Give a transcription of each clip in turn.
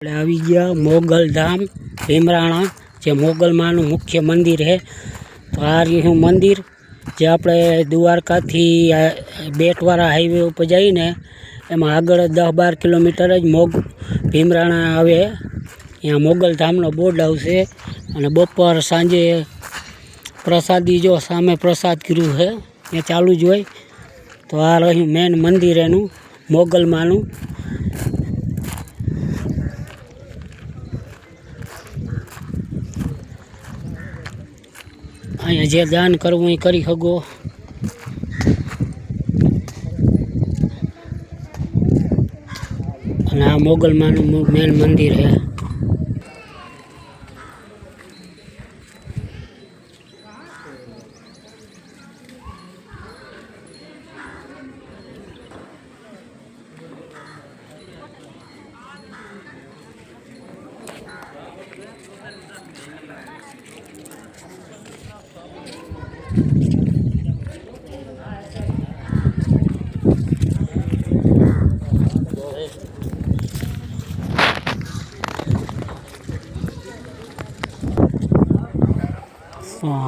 આપણે આવી ગયા મોગલ ધામ ભીમરાણા, જે મોગલમાંનું મુખ્ય મંદિર છે. તો આ રહ્યું મંદિર, જે આપણે દ્વારકાથી બેટવાળા હાઈવે ઉપર જઈને એમાં આગળ 10-12 કિલોમીટર જ ભીમરાણા આવે. ત્યાં મોગલ ધામનો બોર્ડ આવશે. અને બપોર સાંજે પ્રસાદી, જો સામે પ્રસાદ ગૃહ છે એ ચાલુ જ હોય. તો આ રહ્યું મેન મંદિર એનું મોગલમાંનું. અહીંયા જે દાન કરવું એ કરી શકો. અને આ મોગલમાંનું મેન મંદિર છે.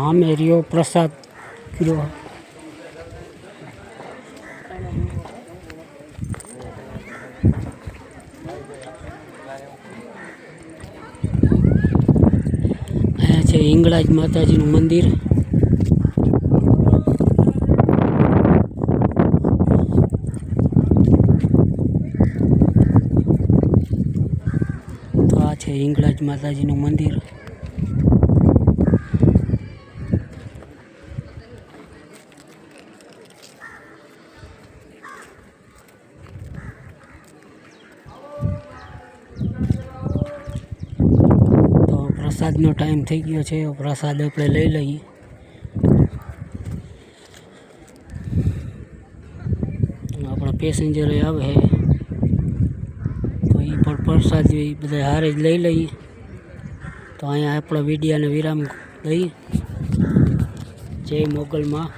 આમે રહ્યો પ્રસાદ ગૃહ. અહીંયા છે હિંગળાજ માતાજીનું મંદિર. તો આ છે હિંગળાજ માતાજીનું મંદિર. પ્રસાદનો ટાઈમ થઈ ગયો છે. પ્રસાદ આપણે લઈ લઈએ. આપણા પેસેન્જર આવે તો એ પણ પ્રસાદ બધા હારે જ લઈ લઈએ. તો અહીંયા આપણા વિડીયાને વિરામ દઈએ. જય મોગલમાં.